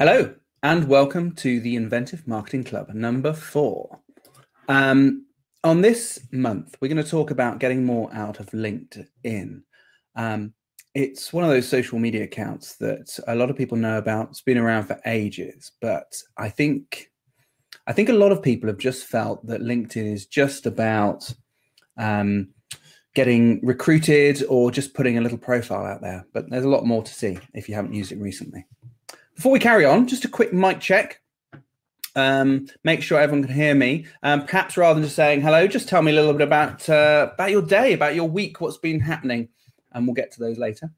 Hello, and welcome to the Inventive Marketing Club number 4. On this month, we're going to talk about getting more out of LinkedIn. It's one of those social media accounts that a lot of people know about. It's been around for ages, but I think a lot of people have just felt that LinkedIn is just about getting recruited or just putting a little profile out there. But there's a lot more to see if you haven't used it recently. Before we carry on, just a quick mic check. Make sure everyone can hear me. Perhaps rather than just saying hello, just tell me a little bit about your day, about your week, what's been happening, and we'll get to those later.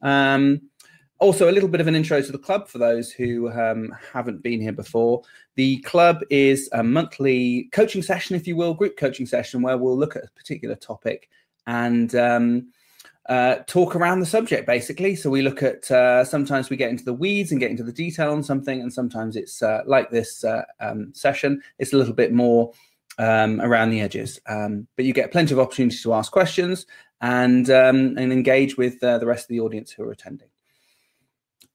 Also, a little bit of an intro to the club for those who haven't been here before. The club is a monthly coaching session, if you will, group coaching session, where we'll look at a particular topic and talk around the subject, basically. So we look at, sometimes we get into the weeds and get into the detail on something, and sometimes it's like this session, it's a little bit more around the edges. But you get plenty of opportunities to ask questions and engage with the rest of the audience who are attending.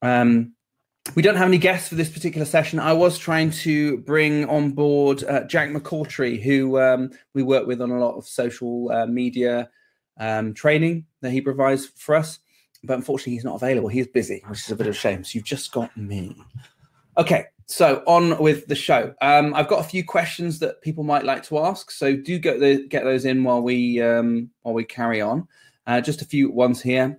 We don't have any guests for this particular session. I was trying to bring on board Jack McCautry, who we work with on a lot of social media training that he provides for us, but unfortunately he's not available. He's busy, which is a bit of a shame. So you've just got me. Okay, so on with the show. I've got a few questions that people might like to ask, so do get those in while we carry on. Just a few ones here.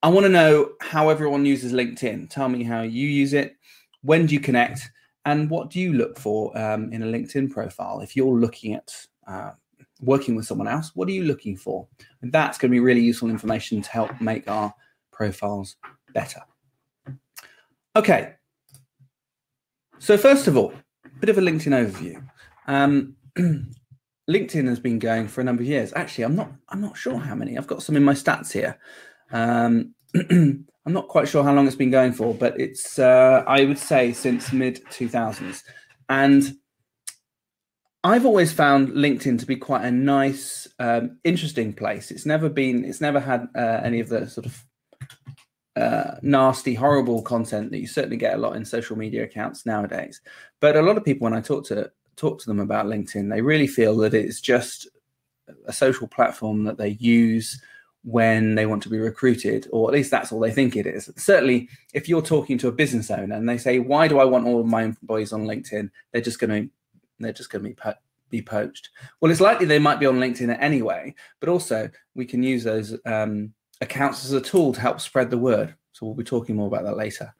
I want to know how everyone uses LinkedIn. Tell me how you use it. When do you connect? And what do you look for in a LinkedIn profile? If you're looking at working with someone else, what are you looking for? And that's going to be really useful information to help make our profiles better. Okay. So first of all, a bit of a LinkedIn overview. LinkedIn has been going for a number of years. Actually, I'm not sure how many. I've got some in my stats here. I'm not quite sure how long it's been going for, but it's I would say since mid-2000s. And I've always found LinkedIn to be quite a nice, interesting place. It's never had any of the sort of nasty, horrible content that you certainly get a lot in social media accounts nowadays. But a lot of people, when I talk to them about LinkedIn, they really feel that it's just a social platform that they use when they want to be recruited, or at least that's all they think it is. Certainly, if you're talking to a business owner and they say, "Why do I want all of my employees on LinkedIn?" They're just going to be poached. Well, it's likely they might be on LinkedIn anyway, but also we can use those accounts as a tool to help spread the word. So we'll be talking more about that later.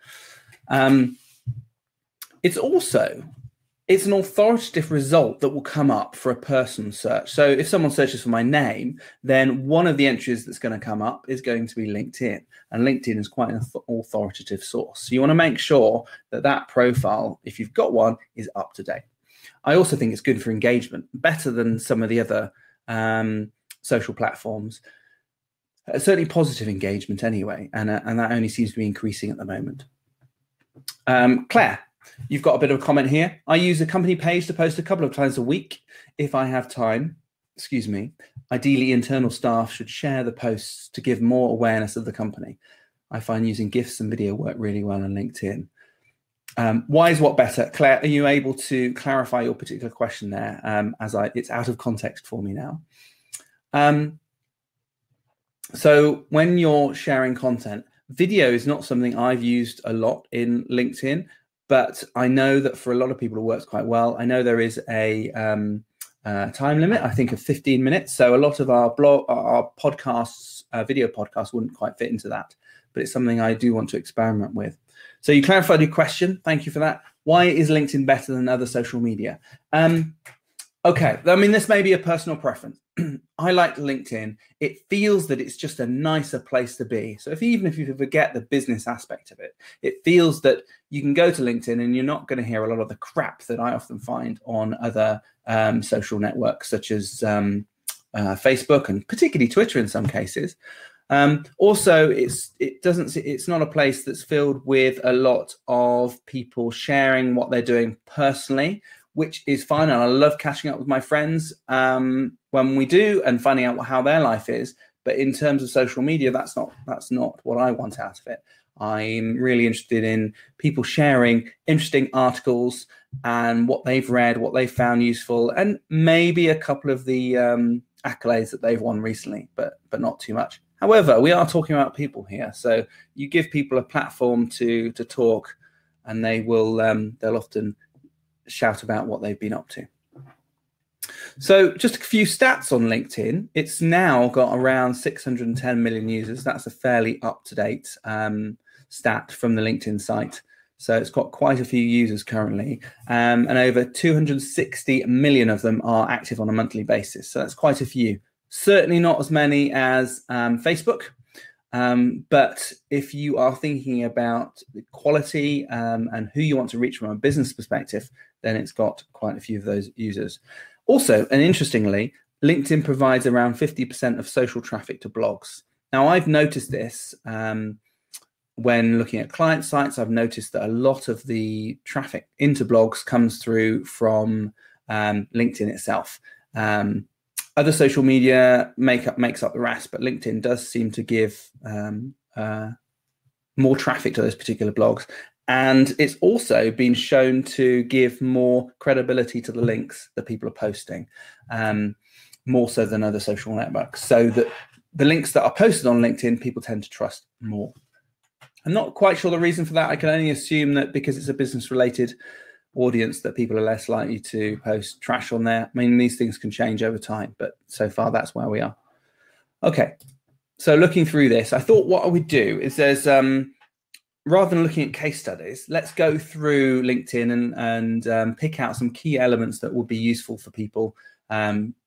It's an authoritative result that will come up for a person search. So if someone searches for my name, then one of the entries that's going to come up is going to be LinkedIn. And LinkedIn is quite an authoritative source. So you want to make sure that that profile, if you've got one, is up to date. I also think it's good for engagement, better than some of the other social platforms. Certainly positive engagement anyway, and that only seems to be increasing at the moment. Claire, you've got a bit of a comment here. I use a company page to post a couple of times a week if I have time. Excuse me. Ideally, internal staff should share the posts to give more awareness of the company. I find using GIFs and video work really well on LinkedIn. Why is what better? Claire, are you able to clarify your particular question there? It's out of context for me now. So when you're sharing content, video is not something I've used a lot in LinkedIn, but I know that for a lot of people it works quite well. I know there is a time limit, I think, of 15 minutes. So a lot of our podcasts, video podcasts, wouldn't quite fit into that, but it's something I do want to experiment with. So you clarified your question. Thank you for that. Why is LinkedIn better than other social media? Okay, I mean, this may be a personal preference. I like LinkedIn. It feels that it's just a nicer place to be. So even if you forget the business aspect of it, it feels that you can go to LinkedIn and you're not going to hear a lot of the crap that I often find on other social networks, such as Facebook and particularly Twitter in some cases. Also, it's not a place that's filled with a lot of people sharing what they're doing personally, which is fine. And I love catching up with my friends when we do and finding out how their life is. But in terms of social media, that's not what I want out of it. I'm really interested in people sharing interesting articles and what they've read, what they've found useful, and maybe a couple of the accolades that they've won recently, but not too much. However, we are talking about people here, so you give people a platform to talk, and they'll often shout about what they've been up to. So just a few stats on LinkedIn. It's now got around 610 million users. That's a fairly up-to-date stat from the LinkedIn site. So it's got quite a few users currently, and over 260 million of them are active on a monthly basis. So that's quite a few. Certainly not as many as Facebook. But if you are thinking about the quality and who you want to reach from a business perspective, then it's got quite a few of those users. Also, and interestingly, LinkedIn provides around 50% of social traffic to blogs. Now, I've noticed this when looking at client sites. I've noticed that a lot of the traffic into blogs comes through from LinkedIn itself. Other social media makes up the rest, but LinkedIn does seem to give more traffic to those particular blogs. And it's also been shown to give more credibility to the links that people are posting, more so than other social networks. So that the links that are posted on LinkedIn, people tend to trust more. I'm not quite sure the reason for that. I can only assume that because it's a business-related audience that people are less likely to post trash on there. I mean, these things can change over time, but so far that's where we are. Okay, so looking through this, I thought what I would do is there's, rather than looking at case studies, let's go through LinkedIn and pick out some key elements that will be useful for people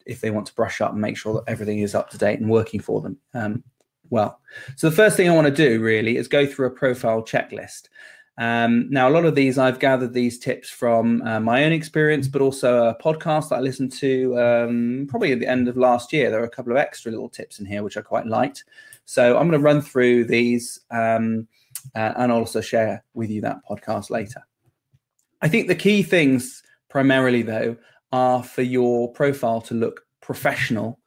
if they want to brush up and make sure that everything is up to date and working for them well. So the first thing I want to do really is go through a profile checklist. Now, a lot of these, I've gathered these tips from my own experience, but also a podcast that I listened to probably at the end of last year. There are a couple of extra little tips in here, which I quite liked. So I'm going to run through these and also share with you that podcast later. I think the key things primarily, though, are for your profile to look professional,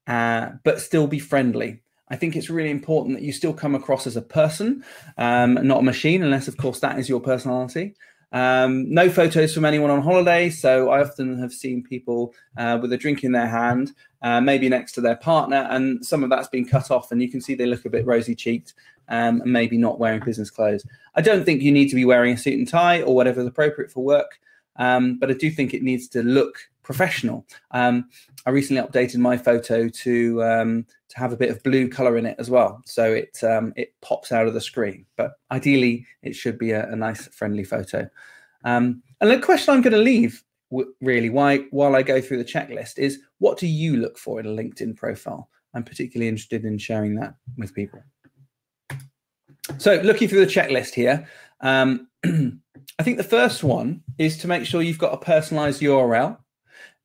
but still be friendly. I think it's really important that you still come across as a person, not a machine, unless, of course, that is your personality. No photos from anyone on holiday. So I often have seen people with a drink in their hand, maybe next to their partner, and some of that's been cut off, and you can see they look a bit rosy-cheeked and maybe not wearing business clothes. I don't think you need to be wearing a suit and tie or whatever is appropriate for work, but I do think it needs to look professional. I recently updated my photo to have a bit of blue color in it as well, so it pops out of the screen. But ideally, it should be a nice, friendly photo. And the question I'm going to leave really while I go through the checklist is, what do you look for in a LinkedIn profile? I'm particularly interested in sharing that with people. So looking through the checklist here, I think the first one is to make sure you've got a personalized URL.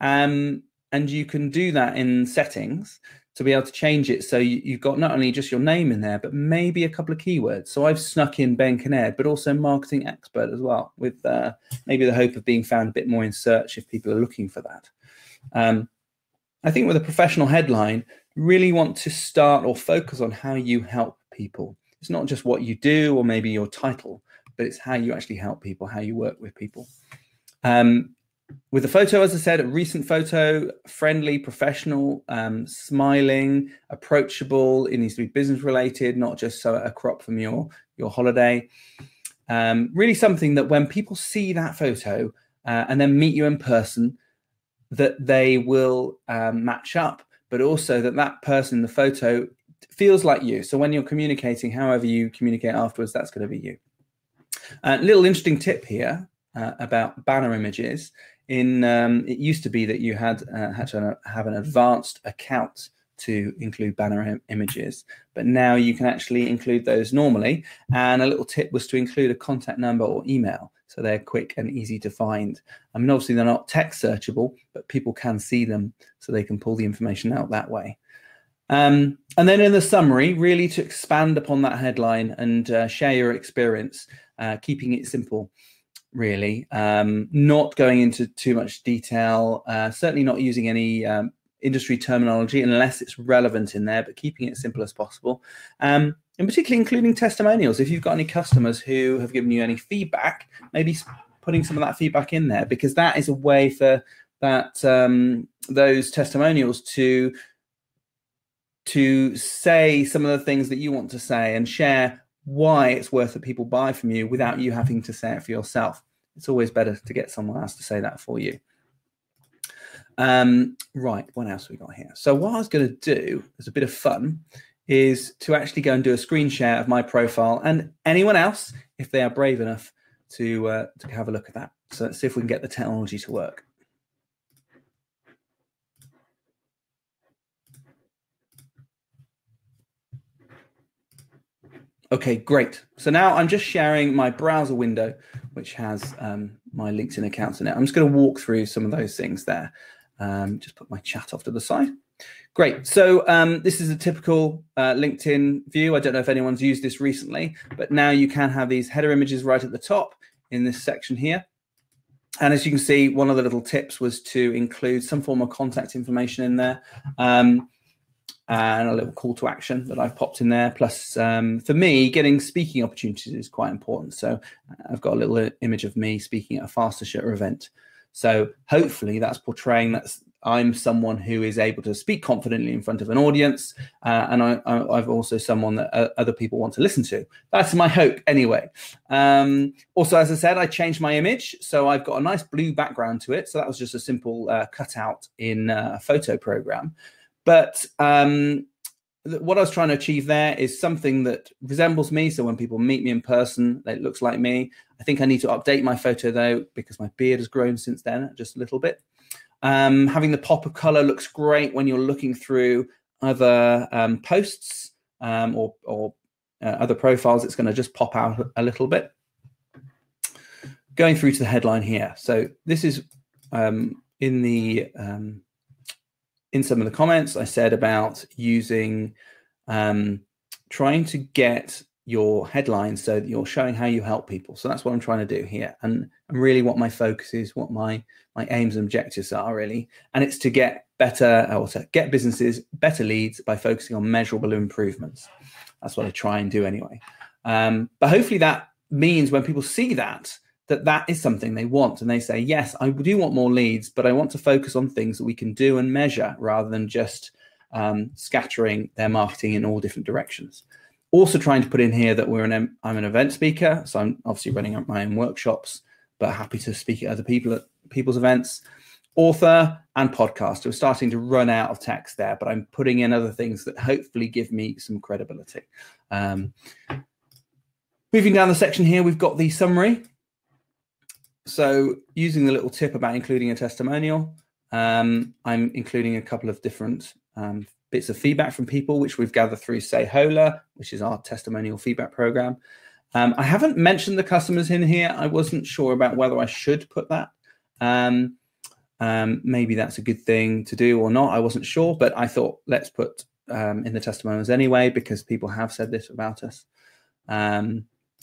And you can do that in settings to be able to change it. So you've got not only just your name in there, but maybe a couple of keywords. So I've snuck in Ben Kinnaird, but also marketing expert as well, with maybe the hope of being found a bit more in search if people are looking for that. I think with a professional headline, you really want to start or focus on how you help people. It's not just what you do or maybe your title, but it's how you actually help people, how you work with people. With the photo, as I said, a recent photo, friendly, professional, smiling, approachable. It needs to be business related, not just a crop from your holiday. Really something that when people see that photo and then meet you in person, that they will match up, but also that person in the photo feels like you. So when you're communicating, however you communicate afterwards, that's going to be you. Little interesting tip here about banner images. It used to be that you had to have an advanced account to include banner images, but now you can actually include those normally. And a little tip was to include a contact number or email, so they're quick and easy to find. I mean, obviously they're not text searchable, but people can see them, so they can pull the information out that way. And then in the summary, really to expand upon that headline and share your experience, keeping it simple. Really, not going into too much detail, certainly not using any industry terminology unless it's relevant in there, but keeping it as simple as possible. And particularly including testimonials. If you've got any customers who have given you any feedback, maybe putting some of that feedback in there, because that is a way for that those testimonials to say some of the things that you want to say and share why it's worth that people buy from you without you having to say it for yourself. It's always better to get someone else to say that for you. Right, what else have we got here? So what I was going to do as a bit of fun is to actually go and do a screen share of my profile and anyone else, if they are brave enough to have a look at that. So let's see if we can get the technology to work. Okay, great. So now I'm just sharing my browser window, which has my LinkedIn accounts in it. I'm just going to walk through some of those things there. Just put my chat off to the side. Great. So this is a typical LinkedIn view. I don't know if anyone's used this recently, but now you can have these header images right at the top in this section here. And as you can see, one of the little tips was to include some form of contact information in there. And a little call to action that I've popped in there. Plus, for me, getting speaking opportunities is quite important. So I've got a little image of me speaking at a Faster event. So hopefully that's portraying that I'm someone who is able to speak confidently in front of an audience. And I've also someone that other people want to listen to. That's my hope anyway. Also, as I said, I changed my image. So I've got a nice blue background to it. So that was just a simple cutout in a photo program. But what I was trying to achieve there is something that resembles me. So when people meet me in person, it looks like me. I think I need to update my photo, though, because my beard has grown since then, just a little bit. Having the pop of color looks great when you're looking through other posts or other profiles. It's going to just pop out a little bit. Going through to the headline here. So this is in some of the comments I said about using, trying to get your headlines so that you're showing how you help people. So that's what I'm trying to do here. And really what my focus is, what my aims and objectives are really. And it's to get better, or to get businesses better leads by focusing on measurable improvements. That's what I try and do anyway. But hopefully that means when people see that is something they want, and they say, yes, I do want more leads, but I want to focus on things that we can do and measure rather than just scattering their marketing in all different directions. Also trying to put in here that I'm an event speaker, so I'm obviously running my own workshops, but happy to speak at other people's events. Author and podcaster. We're starting to run out of text there, but I'm putting in other things that hopefully give me some credibility. Moving down the section here, we've got the summary. So using the little tip about including a testimonial, I'm including a couple of different bits of feedback from people, which we've gathered through Say Hola, which is our testimonial feedback program. I haven't mentioned the customers in here. I wasn't sure about whether I should put that. Maybe that's a good thing to do or not. I wasn't sure, but I thought let's put in the testimonials anyway, because people have said this about us.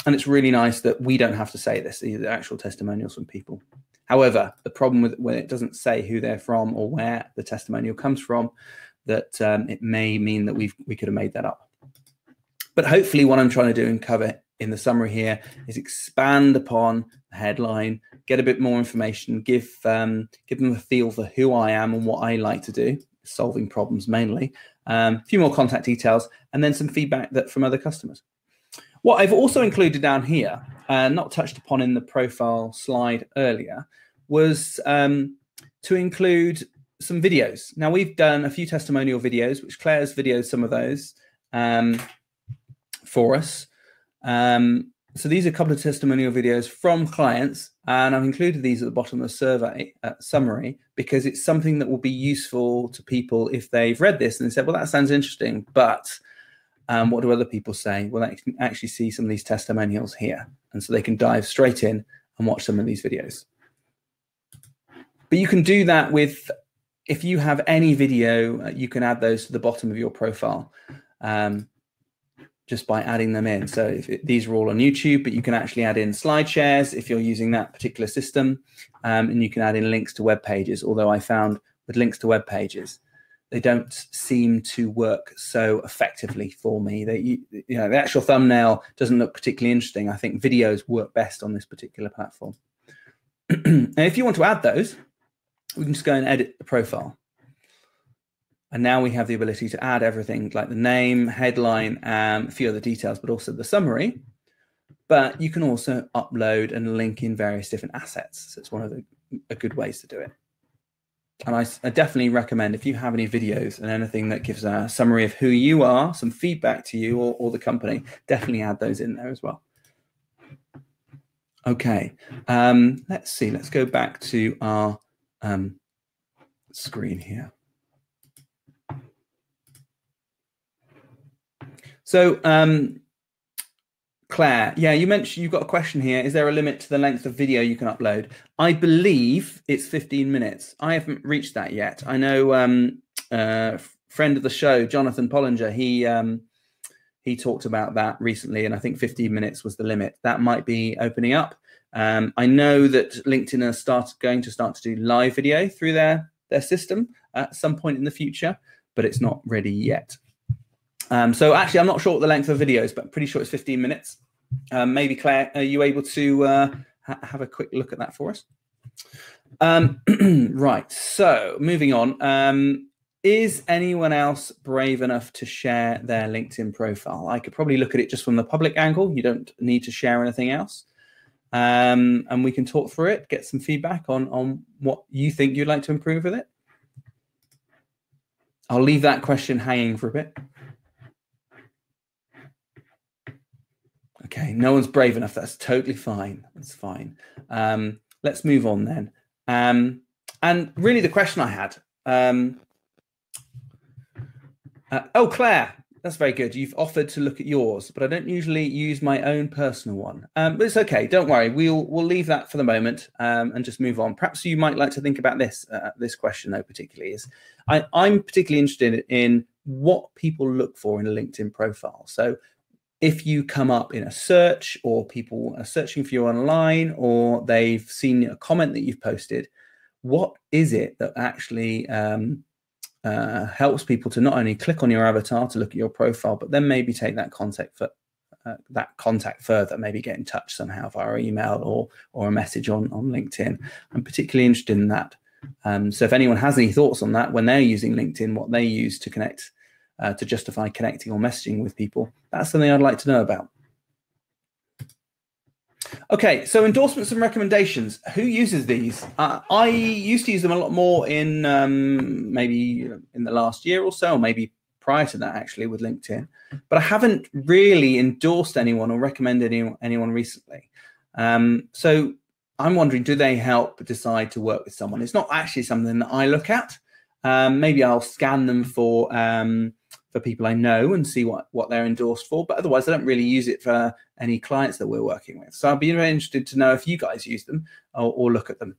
And it's really nice that we don't have to say this. These are actual testimonials from people. However, the problem with when it doesn't say who they're from or where the testimonial comes from, that it may mean that we could have made that up. But hopefully what I'm trying to do and cover in the summary here is expand upon the headline, get a bit more information, give them a feel for who I am and what I like to do, solving problems mainly, a few more contact details, and then some feedback from other customers. What I've also included down here, not touched upon in the profile slide earlier, was to include some videos. Now, we've done a few testimonial videos, which Claire's videoed some of those for us. So these are a couple of testimonial videos from clients, and I've included these at the bottom of the survey summary because it's something that will be useful to people if they've read this and they said, well, that sounds interesting, but what do other people say? Well, they can actually see some of these testimonials here, and so they can dive straight in and watch some of these videos. But you can do that with, if you have any video, you can add those to the bottom of your profile just by adding them in. So these are all on YouTube, but you can actually add in slide shares if you're using that particular system, and you can add in links to web pages, although I found with links to web pages, they don't seem to work so effectively for me. You know, the actual thumbnail doesn't look particularly interesting. I think videos work best on this particular platform. And if you want to add those, we can just go and edit the profile. And now we have the ability to add everything like the name, headline, a few other details, but also the summary. But you can also upload and link in various different assets. So it's one of the good ways to do it. And I definitely recommend, if you have any videos and anything that gives a summary of who you are, some feedback to you or the company, definitely add those in there as well. Okay, let's see. Let's go back to our screen here. So, Claire, yeah, you mentioned you've got a question here. Is there a limit to the length of video you can upload? I believe it's 15 minutes. I haven't reached that yet. I know friend of the show, Jonathan Pollinger, he talked about that recently, and I think 15 minutes was the limit. That might be opening up. I know that LinkedIn are going to start to do live video through their system at some point in the future, but it's not ready yet. So actually, I'm not sure what the length of videos, but I'm pretty sure it's 15 minutes. Maybe Claire, are you able to have a quick look at that for us? Right, so moving on. Is anyone else brave enough to share their LinkedIn profile? I could probably look at it just from the public angle. You don't need to share anything else. And we can talk through it, get some feedback on what you think you'd like to improve with it. I'll leave that question hanging for a bit. Okay, no one's brave enough. That's totally fine. That's fine. Let's move on then. And really the question I had, oh, Claire, that's very good. You've offered to look at yours, but I don't usually use my own personal one. But it's okay. Don't worry. We'll leave that for the moment and just move on. Perhaps you might like to think about this. This question, though, particularly is I'm particularly interested in what people look for in a LinkedIn profile. So if you come up in a search, or people are searching for you online, or they've seen a comment that you've posted, what is it that actually helps people to not only click on your avatar to look at your profile, but then maybe take that contact further, maybe get in touch somehow via email or a message on LinkedIn? I'm particularly interested in that. So if anyone has any thoughts on that when they're using LinkedIn, what they use to connect, to justify connecting or messaging with people, that's something I'd like to know about. Okay, so endorsements and recommendations. Who uses these? I used to use them a lot more in maybe in the last year or so, or maybe prior to that actually with LinkedIn, but I haven't really endorsed anyone or recommended anyone recently. So I'm wondering, do they help decide to work with someone? It's not actually something that I look at. Maybe I'll scan them for people I know and see what they're endorsed for, but otherwise I don't really use it for any clients that we're working with. So I'd be very interested to know if you guys use them or look at them.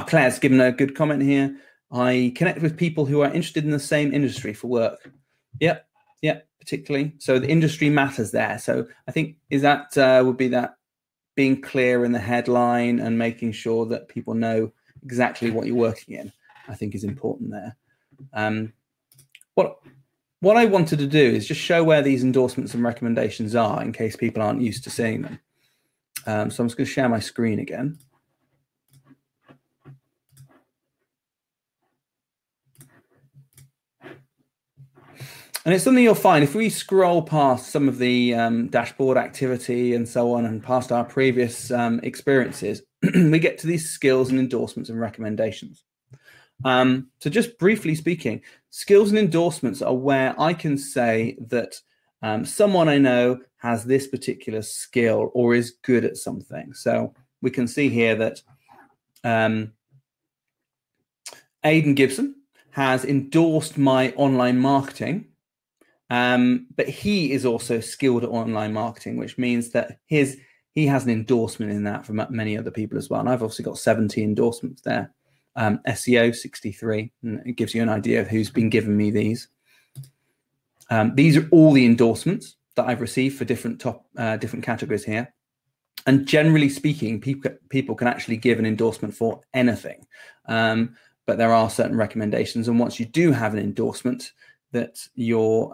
Claire's given a good comment here. I connect with people who are interested in the same industry for work. Yep, particularly. So the industry matters there. So I think would be that being clear in the headline and making sure that people know exactly what you're working in, I think is important there. What I wanted to do is just show where these endorsements and recommendations are in case people aren't used to seeing them. So I'm just going to share my screen again. And it's something you'll find if we scroll past some of the dashboard activity and so on, and past our previous experiences, we get to these skills and endorsements and recommendations. So just briefly speaking, skills and endorsements are where I can say that someone I know has this particular skill or is good at something. So we can see here that Aidan Gibson has endorsed my online marketing, but he is also skilled at online marketing, which means that he has an endorsement in that from many other people as well. And I've obviously got 70 endorsements there. SEO 63, and it gives you an idea of who's been giving me these. These are all the endorsements that I've received for different categories here. And generally speaking, people can actually give an endorsement for anything. but there are certain recommendations. And once you do have an endorsement, that your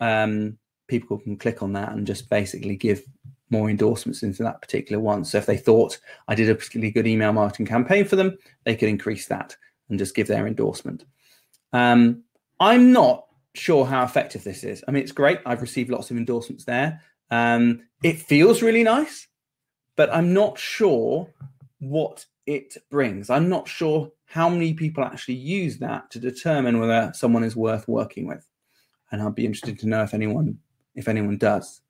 people can click on that and just basically give more endorsements into that particular one. So if they thought I did a particularly good email marketing campaign for them, they could increase that and just give their endorsement. I'm not sure how effective this is. I mean, it's great. I've received lots of endorsements there. It feels really nice, but I'm not sure what it brings. I'm not sure how many people actually use that to determine whether someone is worth working with. And I'd be interested to know if anyone does.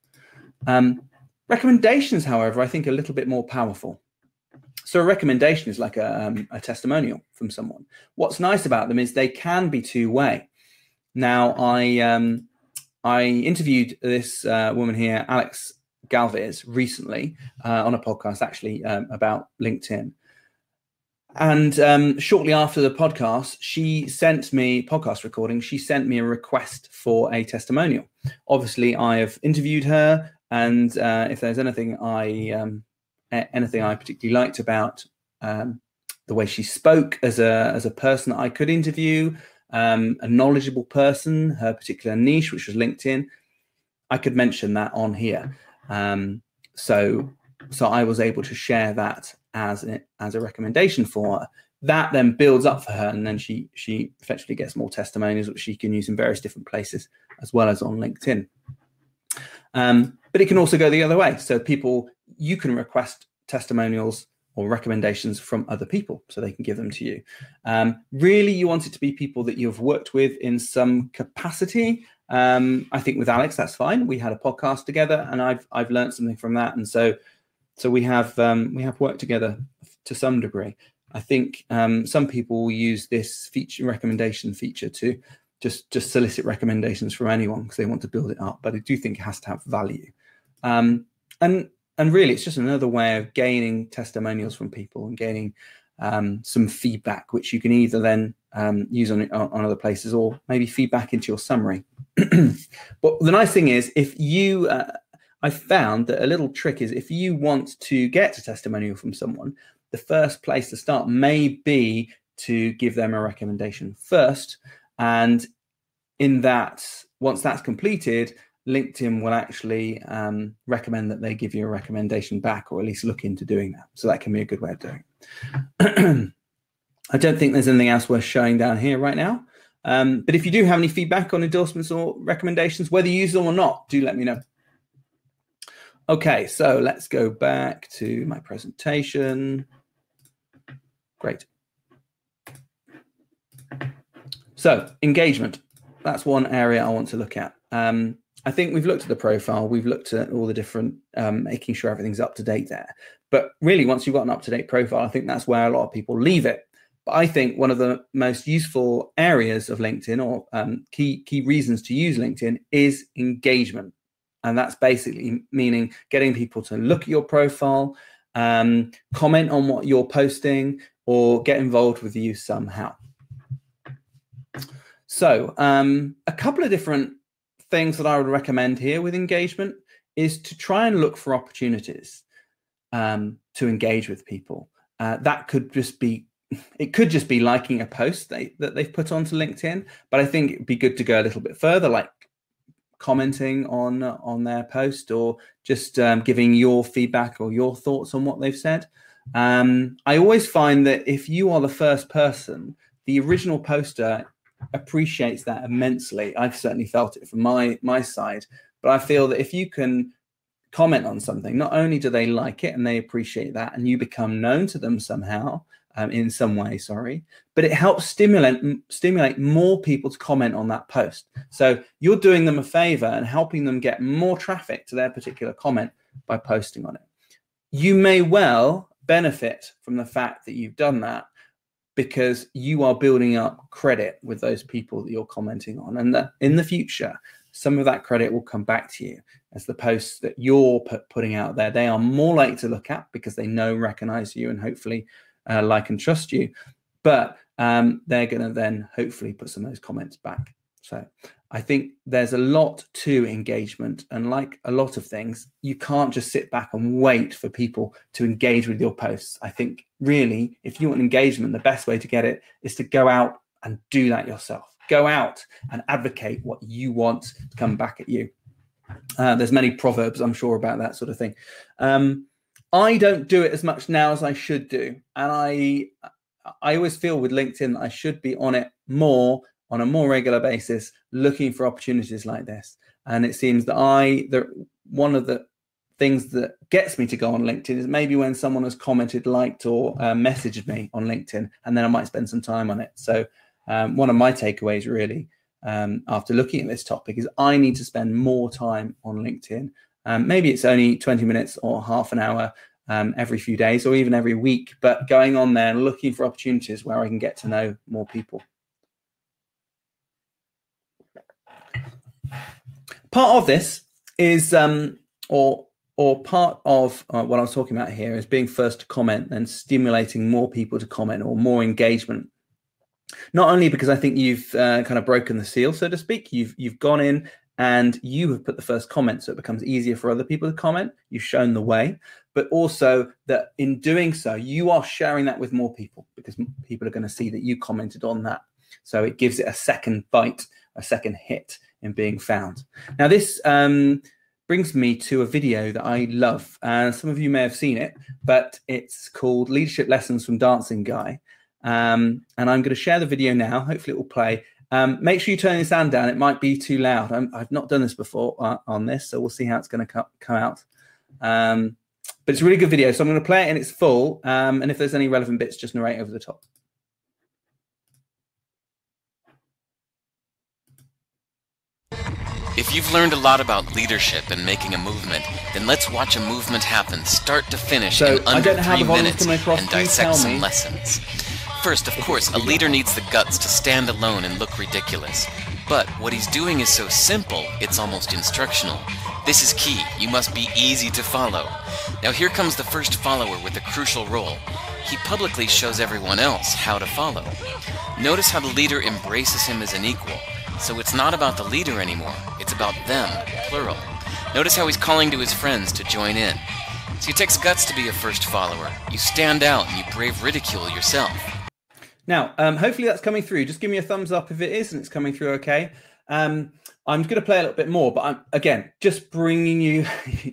Recommendations, however, I think are a little bit more powerful. So a recommendation is like a testimonial from someone. What's nice about them is they can be two-way. Now, I interviewed this woman here, Alex Galvez, recently on a podcast, actually, about LinkedIn. And shortly after the podcast, she sent me she sent me a request for a testimonial. Obviously, I have interviewed her, and if there's anything I particularly liked about the way she spoke as a person that I could interview, a knowledgeable person, her particular niche, which was LinkedIn, I could mention that on here. So I was able to share that as a recommendation for her. That then builds up for her, and then she effectively gets more testimonials, which she can use in various different places as well as on LinkedIn. But it can also go the other way. So you can request testimonials or recommendations from other people so they can give them to you. Really, you want it to be people that you've worked with in some capacity. I think with Alex, that's fine. We had a podcast together, and I've learned something from that, and so we have worked together to some degree. I think some people will use this recommendation feature to just solicit recommendations from anyone because they want to build it up. But I do think it has to have value. And really, it's just another way of gaining testimonials from people and gaining some feedback, which you can either then use on other places or maybe feedback into your summary. But the nice thing is, if you I found that a little trick is if you want to get a testimonial from someone, the first place to start may be to give them a recommendation first. And in that, once that's completed, LinkedIn will actually recommend that they give you a recommendation back, or at least look into doing that. So that can be a good way of doing it. I don't think there's anything else worth showing down here right now. But if you do have any feedback on endorsements or recommendations, whether you use them or not, do let me know. Okay, so let's go back to my presentation. Great. So engagement, that's one area I want to look at. I think we've looked at the profile, we've looked at all the different, making sure everything's up to date there. But really, once you've got an up-to-date profile, I think that's where a lot of people leave it. But I think one of the most useful areas of LinkedIn, or key reasons to use LinkedIn, is engagement. And that's basically meaning getting people to look at your profile, comment on what you're posting, or get involved with you somehow. So a couple of different things that I would recommend here with engagement is to try and look for opportunities to engage with people. That could just be, it could just be liking a post that they've put onto LinkedIn, but I think it'd be good to go a little bit further, like commenting on their post, or just giving your feedback or your thoughts on what they've said. I always find that if you are the first person, the original poster appreciates that immensely. I've certainly felt it from my side, but I feel that if you can comment on something, not only do they like it and they appreciate that, and you become known to them somehow, in some way, but it helps stimulate more people to comment on that post. So you're doing them a favor and helping them get more traffic to their particular comment by posting on it. You may well benefit from the fact that you've done that, because you are building up credit with those people that you're commenting on, and that in the future, some of that credit will come back to you as the posts that you're putting out there. They are more likely to look at because they recognize you, and hopefully like and trust you, but they're going to then hopefully put some of those comments back. So I think there's a lot to engagement, and like a lot of things, you can't just sit back and wait for people to engage with your posts. I think really, if you want engagement, the best way to get it is to go out and do that yourself. Go out and advocate what you want to come back at you. There's many proverbs, I'm sure, about that sort of thing. I don't do it as much now as I should do. And I always feel with LinkedIn that I should be on it more, on a more regular basis, looking for opportunities like this. And it seems that one of the things that gets me to go on LinkedIn is maybe when someone has commented, liked, or messaged me on LinkedIn, and then I might spend some time on it. So one of my takeaways really after looking at this topic is I need to spend more time on LinkedIn. Maybe it's only 20 minutes or half an hour every few days or even every week, but going on there and looking for opportunities where I can get to know more people. Part of this is, or part of what I was talking about here is being first to comment and stimulating more people to comment or more engagement. Not only because I think you've kind of broken the seal, so to speak, you've gone in and you have put the first comment, so it becomes easier for other people to comment. You've shown the way, but also that in doing so, you are sharing that with more people because people are going to see that you commented on that. So it gives it a second bite, a second hit in being found. Now this brings me to a video that I love. Some of you may have seen it, but it's called Leadership Lessons from Dancing Guy. And I'm going to share the video now. Hopefully it will play. Make sure you turn your sound down. It might be too loud. I've not done this before on this, so we'll see how it's going to come out. But it's a really good video, so I'm going to play it in its full. And if there's any relevant bits, just narrate over the top. If you've learned a lot about leadership and making a movement, then let's watch a movement happen start to finish in under 3 minutes and dissect some lessons. First, of course, a leader needs the guts to stand alone and look ridiculous. But what he's doing is so simple, it's almost instructional. This is key. You must be easy to follow. Now here comes the first follower with a crucial role. He publicly shows everyone else how to follow. Notice how the leader embraces him as an equal. So it's not about the leader anymore, it's about them, plural. Notice how he's calling to his friends to join in. So it takes guts to be a first follower. You stand out and you brave ridicule yourself. Now, hopefully that's coming through. Just give me a thumbs up if it is and it's coming through okay. I'm going to play a little bit more, but I'm, again, just bringing you,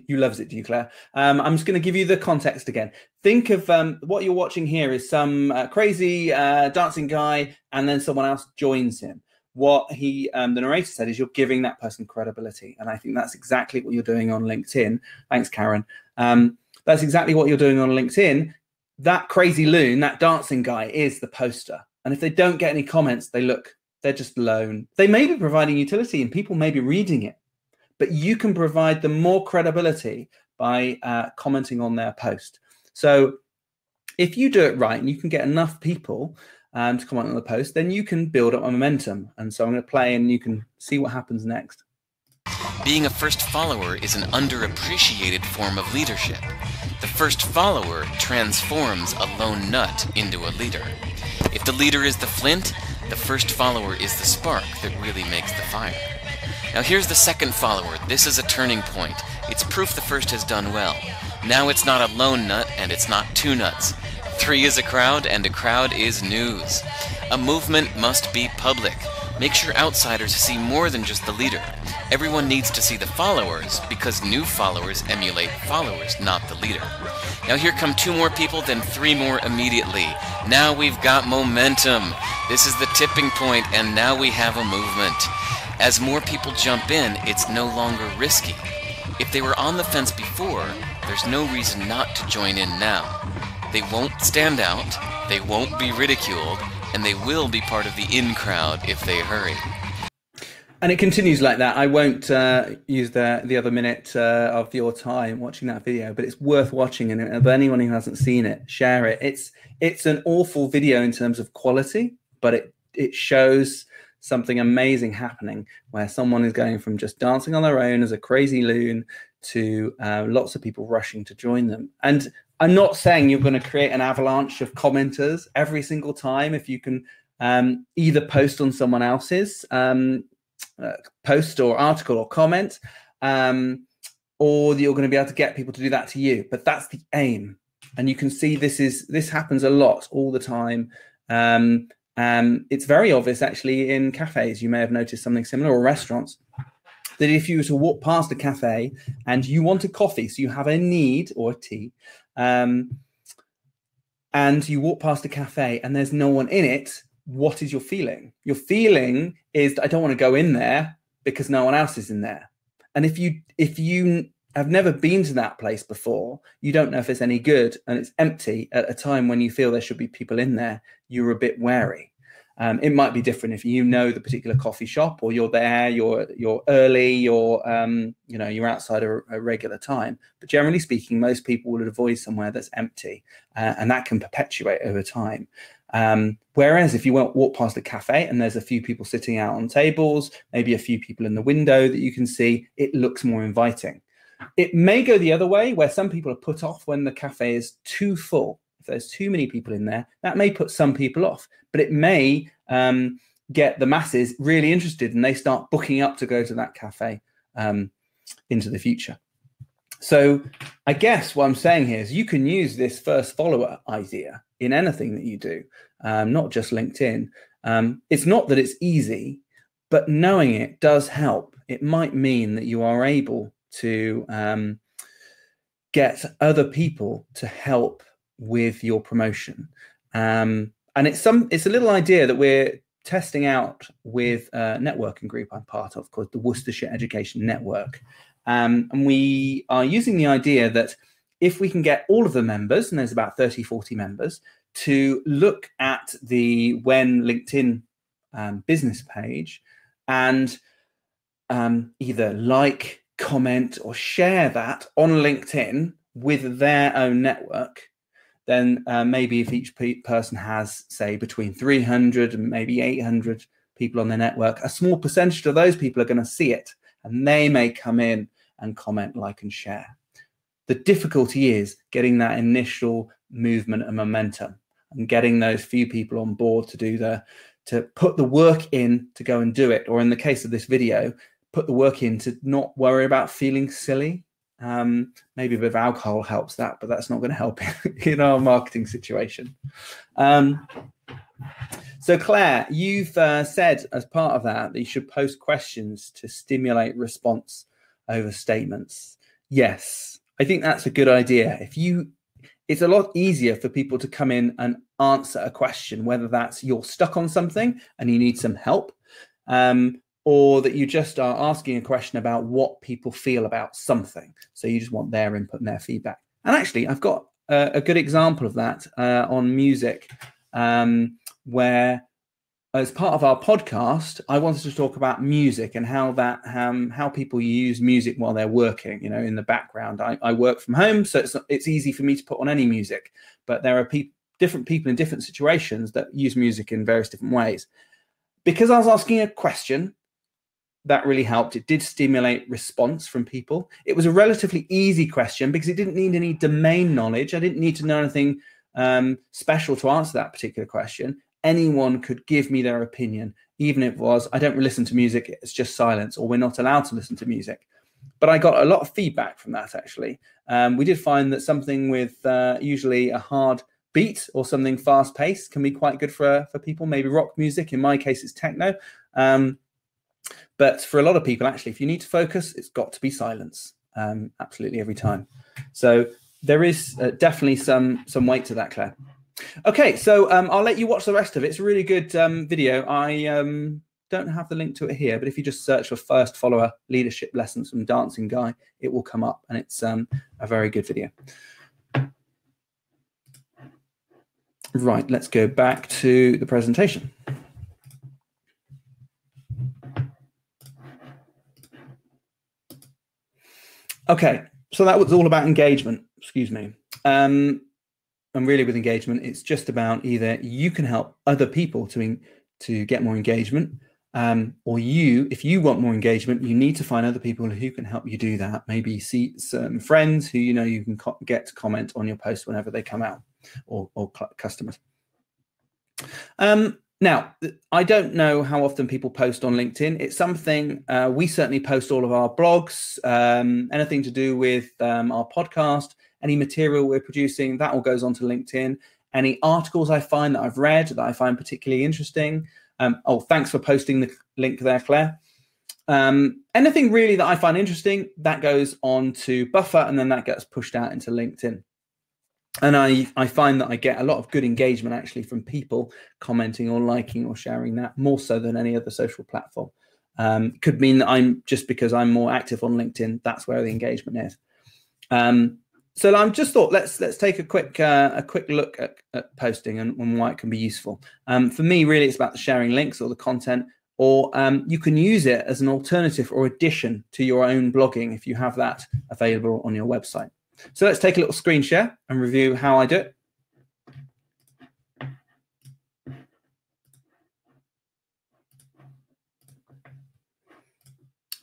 you loves it, do you, Claire? I'm just going to give you the context again. Think of what you're watching here is some crazy dancing guy and then someone else joins him. What the narrator said is you're giving that person credibility. And I think that's exactly what you're doing on LinkedIn. Thanks, Karen. That's exactly what you're doing on LinkedIn. That crazy loon, that dancing guy is the poster. And if they don't get any comments, they're just alone. They may be providing utility and people may be reading it, but you can provide them more credibility by commenting on their post. So if you do it right and you can get enough people to comment on the post, then you can build up a momentum. And so I'm going to play and you can see what happens next. Being a first follower is an underappreciated form of leadership. The first follower transforms a lone nut into a leader. If the leader is the flint, the first follower is the spark that really makes the fire. Now here's the second follower. This is a turning point. It's proof the first has done well. Now it's not a lone nut and it's not two nuts. 3 is a crowd and a crowd is news. A movement must be public. Make sure outsiders see more than just the leader. Everyone needs to see the followers because new followers emulate followers, not the leader. Now here come 2 more people, then 3 more immediately. Now we've got momentum. This is the tipping point, and now we have a movement. As more people jump in, it's no longer risky. If they were on the fence before, there's no reason not to join in now. They won't stand out, they won't be ridiculed, and they will be part of the in crowd if they hurry. And it continues like that. I won't use the other minute of your time watching that video, but it's worth watching. And if anyone who hasn't seen it, share it. It's an awful video in terms of quality, but it shows something amazing happening where someone is going from just dancing on their own as a crazy loon to lots of people rushing to join them. And I'm not saying you're going to create an avalanche of commenters every single time. If you can either post on someone else's post or article or comment, or you're going to be able to get people to do that to you. But that's the aim. And you can see this happens a lot all the time. It's very obvious actually in cafes. You may have noticed something similar, or restaurants, that if you were to walk past a cafe and you want a coffee, so you have a need, or a tea, and you walk past a cafe and there's no one in it, what is your feeling? Your feeling is that I don't want to go in there because no one else is in there. And if you have never been to that place before, you don't know if it's any good, and it's empty at a time when you feel there should be people in there, you're a bit wary. It might be different if you know the particular coffee shop, or you're there, you're early, you're outside a regular time. But generally speaking, most people would avoid somewhere that's empty, and that can perpetuate over time. Whereas if you walk past a cafe and there's a few people sitting out on tables, maybe a few people in the window that you can see, it looks more inviting. It may go the other way, where some people are put off when the cafe is too full. If there's too many people in there, that may put some people off, but it may get the masses really interested, and they start booking up to go to that cafe into the future. So I guess what I'm saying here is you can use this first follower idea in anything that you do, not just LinkedIn. It's not that it's easy, but knowing it does help. It might mean that you are able to get other people to help with your promotion. And it's a little idea that we're testing out with a networking group I'm part of called the Worcestershire Education Network. And we are using the idea that if we can get all of the members, and there's about 30, 40 members, to look at the When LinkedIn business page and either like, comment, or share that on LinkedIn with their own network, then maybe if each person has, say, between 300 and maybe 800 people on their network, a small percentage of those people are going to see it, and they may come in and comment, like, and share. The difficulty is getting that initial movement and momentum, and getting those few people on board to put the work in to go and do it, or in the case of this video, put the work in to not worry about feeling silly. Maybe a bit of alcohol helps that, but that's not going to help in our marketing situation. So Claire, you've said as part of that you should post questions to stimulate response over statements. Yes, I think that's a good idea. It's a lot easier for people to come in and answer a question, whether that's you're stuck on something and you need some help, or that you just are asking a question about what people feel about something. So you just want their input and their feedback. And actually, I've got a good example of that on music, where as part of our podcast, I wanted to talk about music and how people use music while they're working, in the background. I work from home, so it's easy for me to put on any music, but there are different people in different situations that use music in various different ways. Because I was asking a question, that really helped. It did stimulate response from people. It was a relatively easy question because it didn't need any domain knowledge. I didn't need to know anything special to answer that particular question. Anyone could give me their opinion, even if it was, I don't listen to music, it's just silence, or we're not allowed to listen to music. But I got a lot of feedback from that, actually. We did find that something with usually a hard beat or something fast paced can be quite good for people, maybe rock music. In my case, it's techno. But for a lot of people, actually, if you need to focus, it's got to be silence, absolutely every time. So there is definitely some weight to that, Claire. Okay, so I'll let you watch the rest of it. It's a really good video. I don't have the link to it here, but if you just search for First Follower Leadership Lessons from Dancing Guy, it will come up, and it's a very good video. Right, let's go back to the presentation. Okay, so that was all about engagement, excuse me. And really with engagement, it's just about either you can help other people to get more engagement, or if you want more engagement, you need to find other people who can help you do that. Maybe see some friends who you can get to comment on your post whenever they come out, or customers. Now, I don't know how often people post on LinkedIn. It's something we certainly post all of our blogs, anything to do with our podcast, any material we're producing, that all goes onto LinkedIn. any articles I find that I've read that I find particularly interesting. Oh, thanks for posting the link there, Claire. Anything really that I find interesting, that goes on to Buffer, and then that gets pushed out into LinkedIn. And I find that I get a lot of good engagement actually from people commenting or liking or sharing that, more so than any other social platform. Could mean that just because I'm more active on LinkedIn, that's where the engagement is. So I just thought let's take a quick look at posting and why it can be useful. For me, really, it's about the sharing links or the content, or you can use it as an alternative or addition to your own blogging if you have that available on your website. So let's take a little screen share and review how I do it.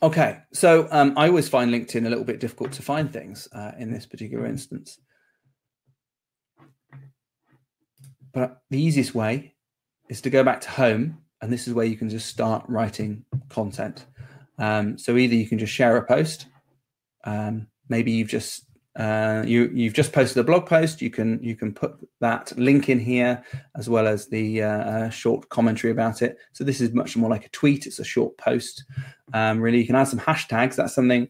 Okay, so I always find LinkedIn a little bit difficult to find things in this particular instance. But the easiest way is to go back to home, and this is where you can just start writing content. So either you can just share a post, maybe you've just posted a blog post. You can put that link in here as well as the short commentary about it. So this is much more like a tweet. It's a short post. Really, you can add some hashtags. That's something.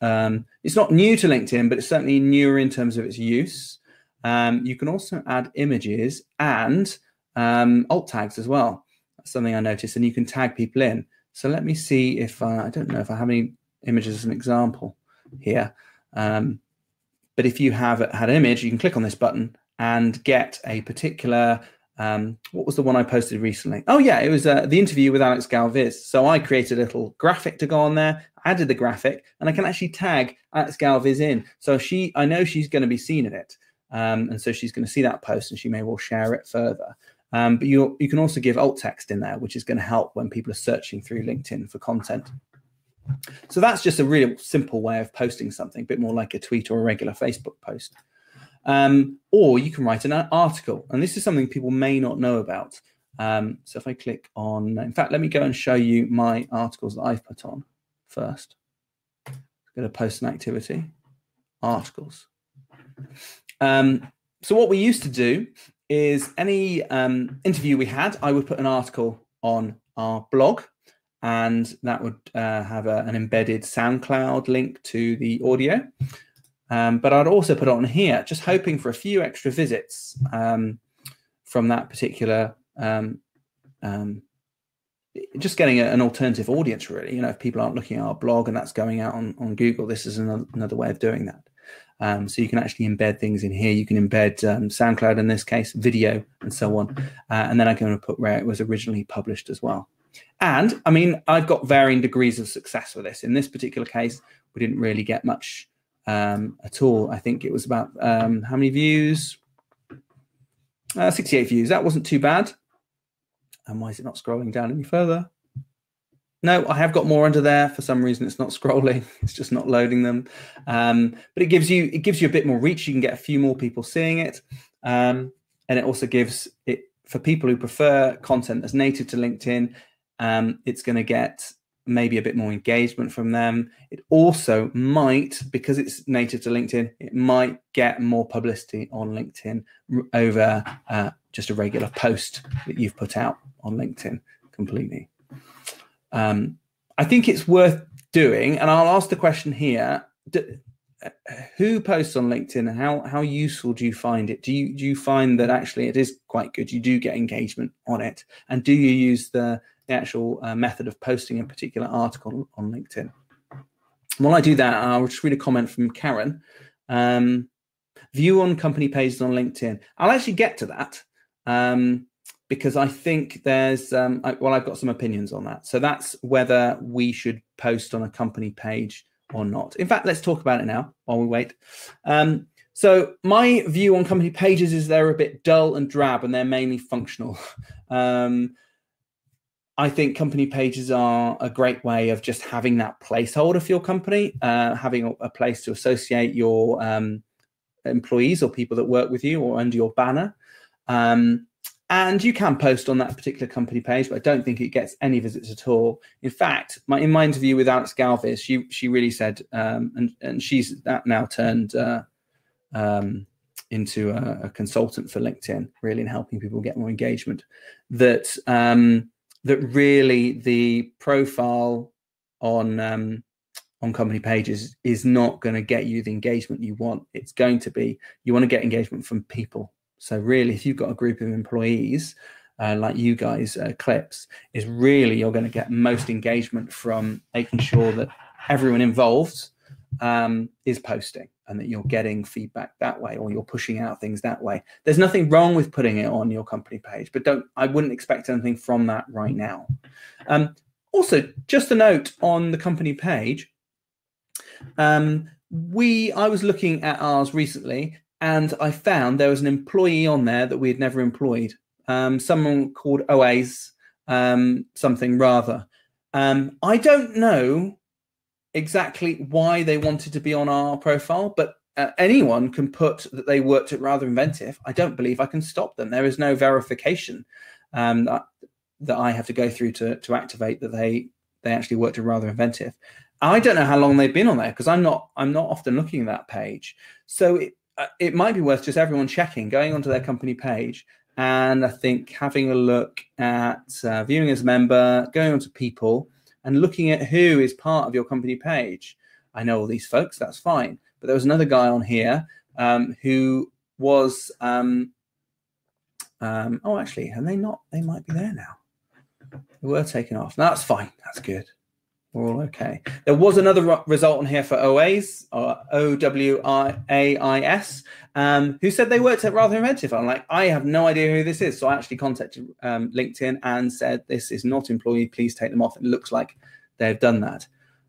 It's not new to LinkedIn, but it's certainly newer in terms of its use. You can also add images and alt tags as well. That's something I noticed, and you can tag people in. So let me see if I don't know if I have any images as an example here. But if you have had an image, you can click on this button and get a particular, what was the one I posted recently? Oh yeah, it was the interview with Alex Galviz. So I created a little graphic to go on there, added the graphic, and I can actually tag Alex Galviz in. So I know she's going to be seen in it. And so she's going to see that post and she may well share it further. But you can also give alt text in there, which is going to help when people are searching through LinkedIn for content. So that's just a really simple way of posting something, a bit more like a tweet or a regular Facebook post. Or you can write an article, and this is something people may not know about. So if I click on, in fact, let me go and show you my articles that I've put on first. Go to post an activity, articles. So what we used to do is any interview we had, I would put an article on our blog, and that would have an embedded SoundCloud link to the audio. But I'd also put it on here, just hoping for a few extra visits from that particular, just getting an alternative audience, really. You know, if people aren't looking at our blog and that's going out on Google, this is another way of doing that. So you can actually embed things in here. You can embed SoundCloud, in this case, video, and so on. And then I'm going to put where it was originally published as well. And I mean, I've got varying degrees of success with this. In this particular case, we didn't really get much at all. I think it was about how many views? 68 views. That wasn't too bad. And why is it not scrolling down any further? No, I have got more under there. For some reason, it's not scrolling. It's just not loading them. But it gives you a bit more reach. You can get a few more people seeing it, and it also gives it for people who prefer content that's native to LinkedIn. It's going to get maybe a bit more engagement from them. It also might, because it's native to LinkedIn, it might get more publicity on LinkedIn over just a regular post that you've put out on LinkedIn completely. I think it's worth doing, and I'll ask the question here: who posts on LinkedIn, and how useful do you find it? Do you find that actually it is quite good? You do get engagement on it, and do you use the actual method of posting a particular article on LinkedIn? While I do that, I'll just read a comment from Karen. View on company pages on LinkedIn. I'll actually get to that. Because I think there's, I've got some opinions on that. So that's whether we should post on a company page or not. In fact, let's talk about it now while we wait. So my view on company pages is they're a bit dull and drab, and they're mainly functional. I think company pages are a great way of just having that placeholder for your company, having a place to associate your employees or people that work with you or under your banner. And you can post on that particular company page, but I don't think it gets any visits at all. In fact, in my interview with Alex Galviz, she really said, and she's now turned into a consultant for LinkedIn, really in helping people get more engagement, that that really the profile on company pages is not going to get you the engagement you want. It's going to be, you want to get engagement from people. So really, if you've got a group of employees like you guys, Clips, is really you're going to get most engagement from making sure that everyone involved is posting and that you're getting feedback that way, or you're pushing out things that way. There's nothing wrong with putting it on your company page, but I wouldn't expect anything from that right now. Also, just a note on the company page, I was looking at ours recently, and I found there was an employee on there that we had never employed, someone called OAs, something rather. I don't know exactly why they wanted to be on our profile, but anyone can put that they worked at Rather Inventive. I don't believe I can stop them. There is no verification that I have to go through to activate that they actually worked at Rather Inventive. I don't know how long they've been on there, because I'm not often looking at that page. So it might be worth just everyone checking, going onto their company page, and I think having a look at viewing as a member, going onto people, and looking at who is part of your company page. I know all these folks, that's fine. But there was another guy on here who was, oh, actually, and they might be there now. They were taken off. That's fine. That's good. We're all okay. There was another result on here for OAs, or OWAIS, who said they worked at Rather Inventive. I'm like, I have no idea who this is. So I actually contacted LinkedIn and said, this is not employee, please take them off. It looks like they've done that,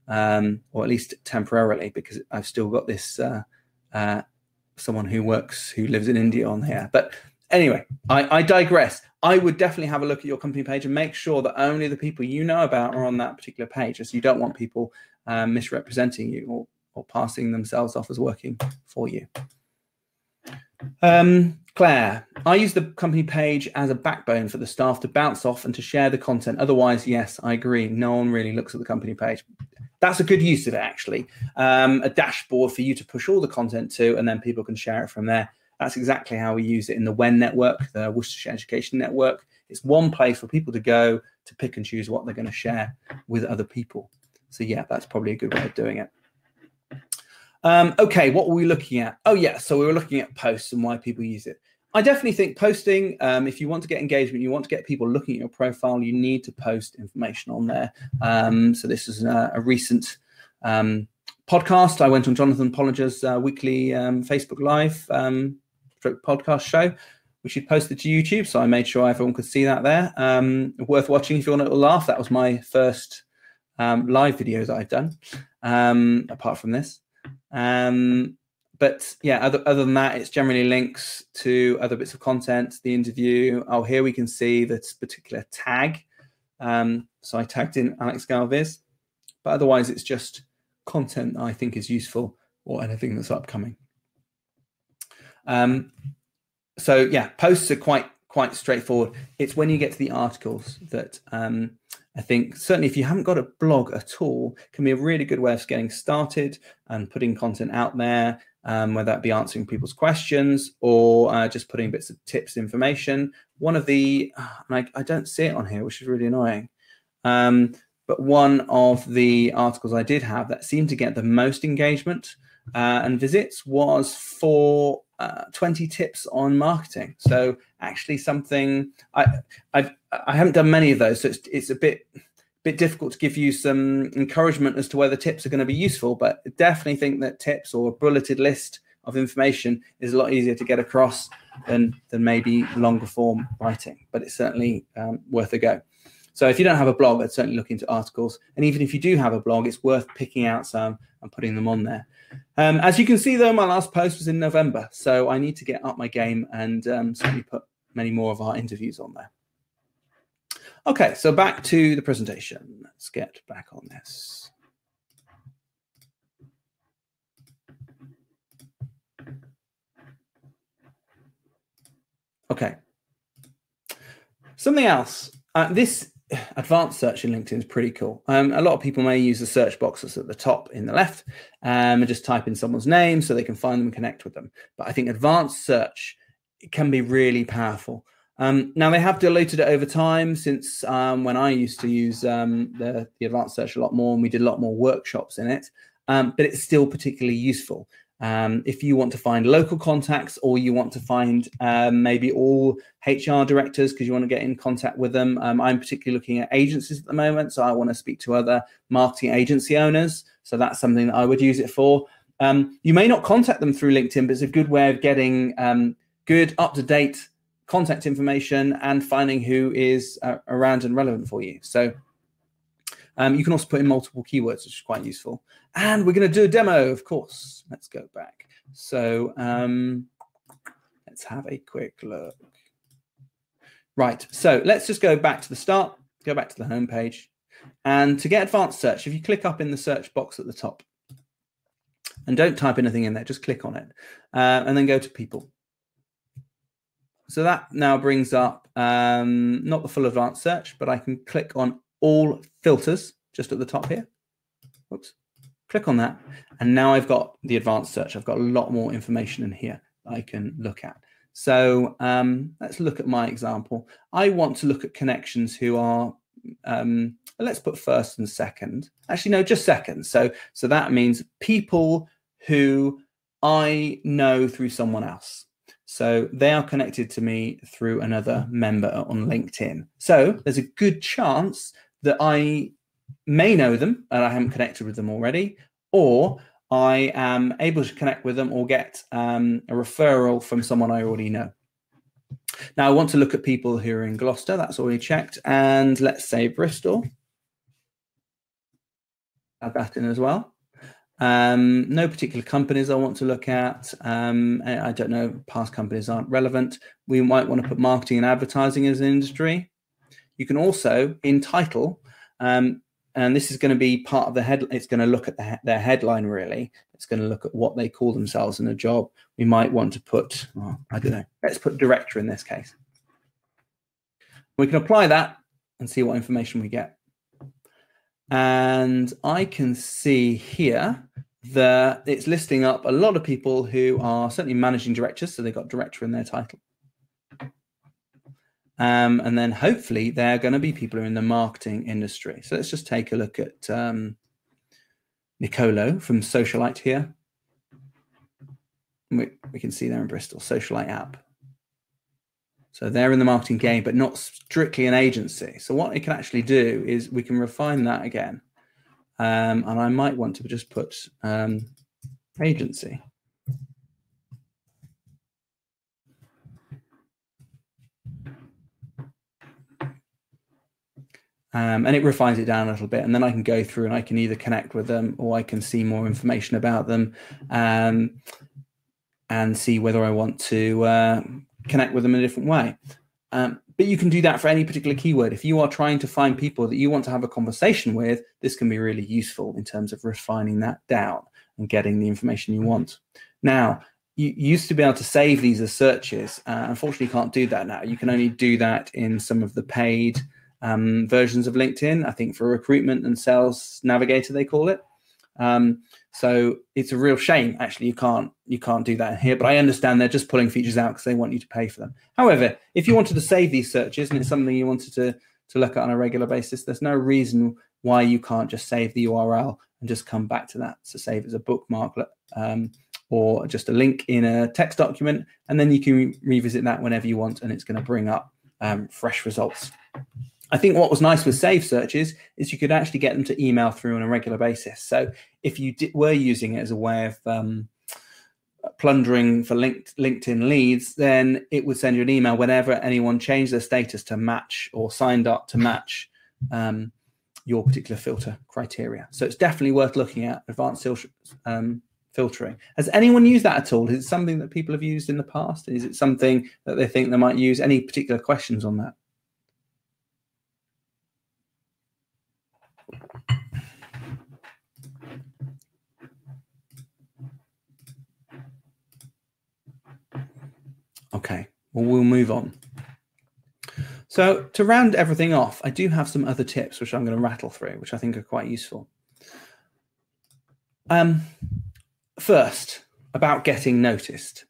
or at least temporarily, because I've still got this someone who lives in India on here. But anyway, I digress. I would definitely have a look at your company page and make sure that only the people you know about are on that particular page, as you don't want people misrepresenting you or passing themselves off as working for you. Claire, I use the company page as a backbone for the staff to bounce off and to share the content. Otherwise, yes, I agree. No one really looks at the company page. That's a good use of it, actually. A dashboard for you to push all the content to, and then people can share it from there. That's exactly how we use it in the WEN network, the Worcestershire Education Network. It's one place for people to go to pick and choose what they're going to share with other people. So yeah, that's probably a good way of doing it. Okay, what were we looking at? Oh yeah, so we were looking at posts and why people use it. I definitely think posting, if you want to get engagement, you want to get people looking at your profile, you need to post information on there. So this is a recent podcast. I went on Jonathan Pollinger's weekly Facebook Live podcast show, which he posted to YouTube. So I made sure everyone could see that there. Worth watching if you want a little laugh. That was my first live video that I've done, apart from this. But yeah, other than that, it's generally links to other bits of content, the interview. Oh, here we can see this particular tag. So I tagged in Alex Galvez, but otherwise it's just content I think is useful, or anything that's upcoming. So yeah, posts are quite straightforward. It's when you get to the articles that I think, certainly if you haven't got a blog at all, can be a really good way of getting started and putting content out there, whether that be answering people's questions or just putting bits of tips, information. One of the, I don't see it on here, which is really annoying. But one of the articles I did have that seemed to get the most engagement and visits was for 20 tips on marketing. So actually something I haven't done many of those, so it's a bit difficult to give you some encouragement as to whether tips are going to be useful, but I definitely think that tips or a bulleted list of information is a lot easier to get across than maybe longer form writing, but it's certainly worth a go. So if you don't have a blog, I'd certainly look into articles. And even if you do have a blog, it's worth picking out some and putting them on there. As you can see, though, my last post was in November, so I need to get up my game and certainly put many more of our interviews on there. Okay, so back to the presentation. Let's get back on this. Okay. Something else. This advanced search in LinkedIn is pretty cool. A lot of people may use the search box that's at the top in the left and just type in someone's name so they can find them and connect with them. But I think advanced search can be really powerful. Now, they have diluted it over time since when I used to use the advanced search a lot more, and we did a lot more workshops in it, but it's still particularly useful. If you want to find local contacts, or you want to find maybe all HR directors because you want to get in contact with them. I'm particularly looking at agencies at the moment, so I want to speak to other marketing agency owners. So that's something that I would use it for. You may not contact them through LinkedIn, but it's a good way of getting good, up-to-date contact information and finding who is around and relevant for you. So you can also put in multiple keywords, which is quite useful. And we're going to do a demo, of course. Let's go back. So let's have a quick look. Right, so let's just go back to the start, go back to the home page. And to get advanced search, if you click up in the search box at the top, and don't type anything in there, just click on it, and then go to people. So that now brings up not the full advanced search, but I can click on all filters just at the top here. Whoops. Click on that. And now I've got the advanced search. I've got a lot more information in here that I can look at. So let's look at my example. I want to look at connections who are, let's put first and second. Actually, no, just second. So that means people who I know through someone else. So they are connected to me through another member on LinkedIn. So there's a good chance that I may know them and I haven't connected with them already, or I am able to connect with them or get a referral from someone I already know. Now I want to look at people who are in Gloucester. That's already checked. And let's say Bristol. Add that in as well. No particular companies I want to look at. I don't know, past companies aren't relevant. We might want to put marketing and advertising as an industry. You can also, in title, and this is going to be part of the head, it's going to look at their headline really. It's going to look at what they call themselves in a job. We might want to put, I don't know, let's put director in this case. We can apply that and see what information we get. And I can see here that it's listing up a lot of people who are certainly managing directors. So they've got director in their title. And then hopefully they're going to be people who are in the marketing industry. So let's just take a look at Nicolo from Socialite here. We can see they're in Bristol, Socialite app. So they're in the marketing game, but not strictly an agency. So what it can actually do is we can refine that again. And I might want to just put agency. And it refines it down a little bit. And then I can go through and I can either connect with them or I can see more information about them and see whether I want to connect with them in a different way. But you can do that for any particular keyword. If you are trying to find people that you want to have a conversation with, this can be really useful in terms of refining that down and getting the information you want. Now, you used to be able to save these as searches. Unfortunately, you can't do that now. You can only do that in some of the paid versions of LinkedIn. I think for recruitment and sales navigator, they call it. So it's a real shame, actually, you can't do that here, but I understand they're just pulling features out because they want you to pay for them. However, if you wanted to save these searches and it's something you wanted to look at on a regular basis, there's no reason why you can't just save the URL and just come back to that. So save as a bookmark or just a link in a text document, and then you can revisit that whenever you want, and it's going to bring up fresh results. I think what was nice with save searches is you could actually get them to email through on a regular basis. So if you were using it as a way of plundering for LinkedIn leads, then it would send you an email whenever anyone changed their status to match or signed up to match your particular filter criteria. So it's definitely worth looking at advanced filtering. Has anyone used that at all? Is it something that people have used in the past? Is it something that they think they might use? Any particular questions on that? Okay, well, we'll move on. So to round everything off, I do have some other tips which I'm going to rattle through, which I think are quite useful. First, about getting noticed.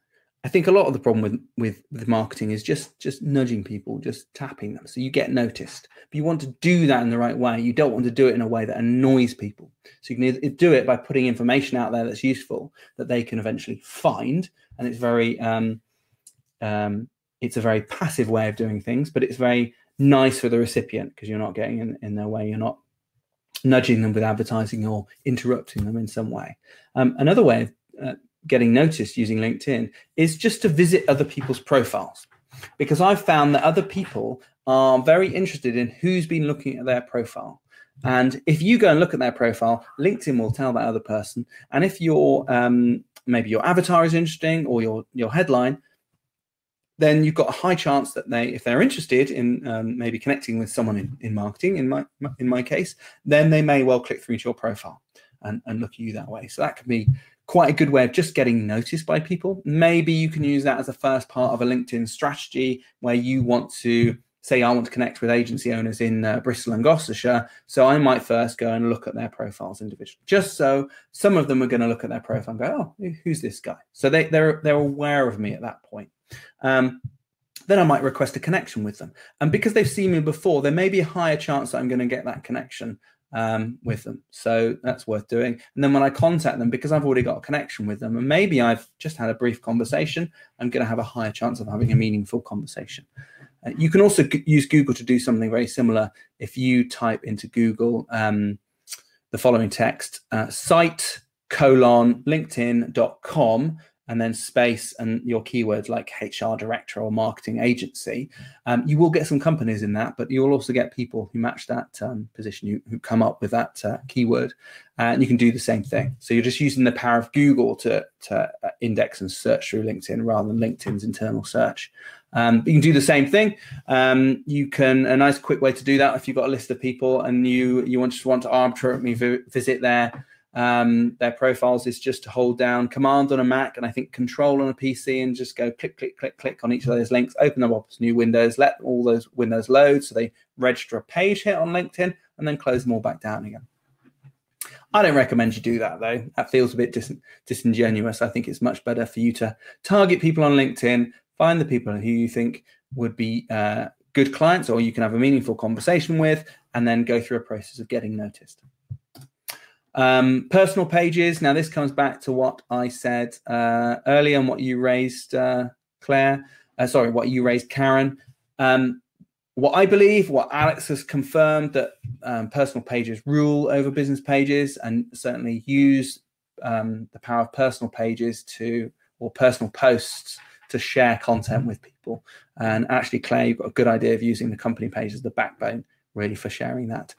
I think a lot of the problem with marketing is just nudging people, just tapping them so you get noticed. But you want to do that in the right way. You don't want to do it in a way that annoys people. So you can either do it by putting information out there that's useful that they can eventually find, and it's a very passive way of doing things, but it's very nice for the recipient because you're not getting in their way. You're not nudging them with advertising or interrupting them in some way. Another way of getting noticed using LinkedIn is just to visit other people's profiles, because I've found that other people are very interested in who's been looking at their profile. And if you go and look at their profile, LinkedIn will tell that other person. And if your maybe your avatar is interesting or your headline, then you've got a high chance that if they're interested in maybe connecting with someone in marketing, in my case, then they may well click through to your profile and look at you that way. So that can be quite a good way of just getting noticed by people. Maybe you can use that as the first part of a LinkedIn strategy where you want to say, I want to connect with agency owners in Bristol and Gloucestershire. So I might first go and look at their profiles individually, just so some of them are going to look at their profile and go, oh, who's this guy? So they're aware of me at that point. Then I might request a connection with them. And because they've seen me before, there may be a higher chance that I'm going to get that connection with them. So that's worth doing. And then when I contact them, because I've already got a connection with them, and maybe I've just had a brief conversation, I'm going to have a higher chance of having a meaningful conversation. You can also use Google to do something very similar. If you type into Google the following text, site:linkedin.com, and then space and your keywords like HR director or marketing agency, you will get some companies in that, but you'll also get people who match that position, who come up with that keyword, and you can do the same thing. So you're just using the power of Google to index and search through LinkedIn rather than LinkedIn's internal search. But you can do the same thing. A nice quick way to do that, if you've got a list of people and you just want to arbitrarily visit their profiles, is just to hold down Command on a Mac and I think Control on a PC and just go click, click, click, click on each of those links, open them up as new windows, let all those windows load so they register a page hit on LinkedIn, and then close them all back down again. I don't recommend you do that, though. That feels a bit disingenuous. I think it's much better for you to target people on LinkedIn, find the people who you think would be good clients or you can have a meaningful conversation with, and then go through a process of getting noticed. Personal pages. Now, this comes back to what I said earlier and what you raised, Karen. What I believe, what Alex has confirmed, that personal pages rule over business pages, and certainly use the power of personal pages or personal posts to share content with people. And actually, Claire, you've got a good idea of using the company page as the backbone really for sharing that.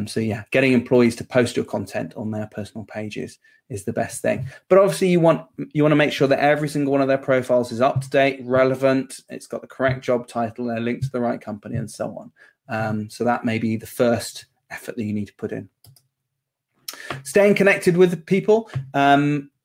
So yeah, getting employees to post your content on their personal pages is the best thing. But obviously you want to make sure that every single one of their profiles is up to date, relevant, it's got the correct job title, they're linked to the right company, and so on. So that may be the first effort that you need to put in. Staying connected with people.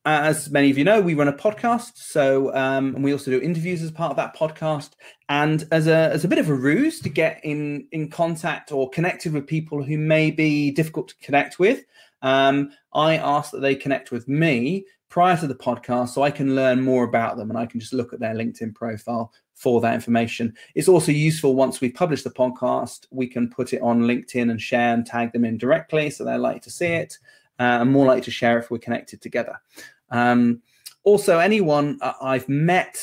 As many of you know, we run a podcast, so and we also do interviews as part of that podcast. And as a bit of a ruse to get in contact or connected with people who may be difficult to connect with, I ask that they connect with me prior to the podcast so I can learn more about them and I can just look at their LinkedIn profile for that information. It's also useful once we publish the podcast, we can put it on LinkedIn and share and tag them in directly so they're likely to see it and more likely to share if we're connected together. Also, anyone I've met,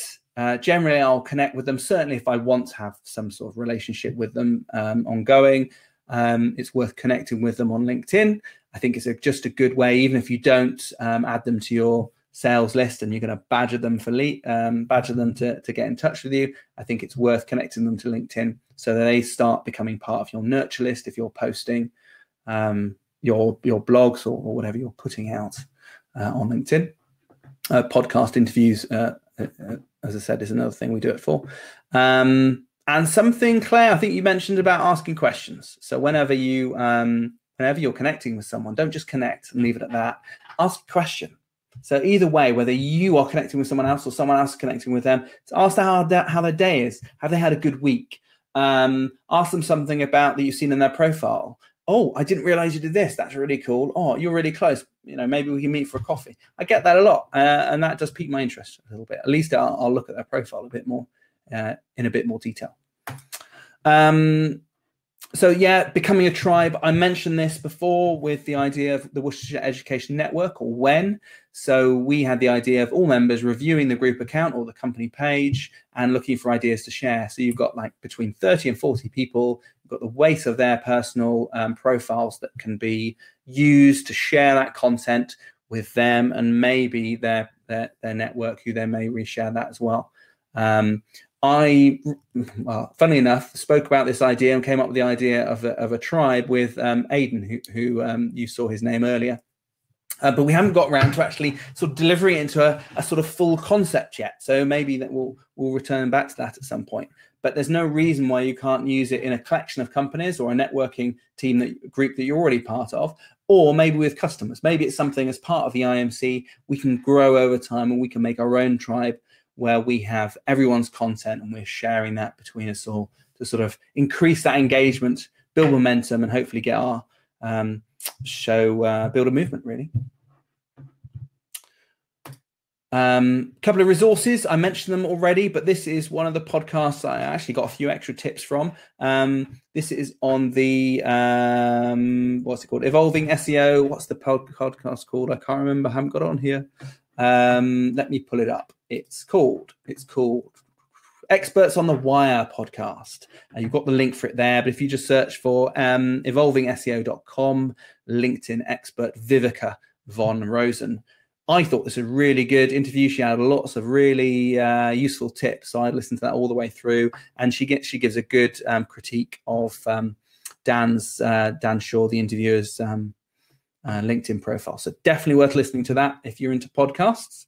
generally I'll connect with them, certainly if I want to have some sort of relationship with them ongoing. It's worth connecting with them on LinkedIn. I think it's just a good way, even if you don't add them to your sales list and you're going to badger them to get in touch with you. I think it's worth connecting them to LinkedIn so that they start becoming part of your nurture list if you're posting your blogs or whatever you're putting out on LinkedIn. Podcast interviews, as I said, is another thing we do it for. And something, Claire, I think you mentioned about asking questions. So whenever you're connecting with someone, don't just connect and leave it at that. Ask a question. So either way, whether you are connecting with someone else or someone else is connecting with them, ask how their day is. Have they had a good week? Ask them something about that you've seen in their profile. Oh, I didn't realize you did this. That's really cool. Oh, you're really close. You know, maybe we can meet for a coffee. I get that a lot, and that does pique my interest a little bit. At least I'll look at their profile a bit more in a bit more detail. So yeah, becoming a tribe. I mentioned this before with the idea of the Worcestershire Education Network, or WEN. So we had the idea of all members reviewing the group account or the company page and looking for ideas to share. So you've got like between 30 and 40 people. You've got the weight of their personal profiles that can be used to share that content with them and maybe their network, who then may reshare that as well. Well, funnily enough, spoke about this idea and came up with the idea of a tribe with Aidan, who you saw his name earlier. But we haven't got around to actually sort of delivering it into a sort of full concept yet. So maybe that we'll return back to that at some point. But there's no reason why you can't use it in a collection of companies or a networking team group that you're already part of, or maybe with customers. Maybe it's something as part of the IMC we can grow over time, and we can make our own tribe where we have everyone's content and we're sharing that between us all to sort of increase that engagement, build momentum, and hopefully get our build a movement, really. Couple of resources, I mentioned them already, but this is one of the podcasts I actually got a few extra tips from. This is on the, what's it called? Evolving SEO. What's the podcast called? I can't remember. I haven't got it on here. Let me pull it up. It's called Experts on the Wire podcast. You've got the link for it there, but if you just search for evolvingseo.com, LinkedIn expert Vivica von Rosen. I thought this was a really good interview. She had lots of really useful tips. So I listened to that all the way through, and she gives a good critique of Dan Shaw, the interviewer's LinkedIn profile. So definitely worth listening to that if you're into podcasts.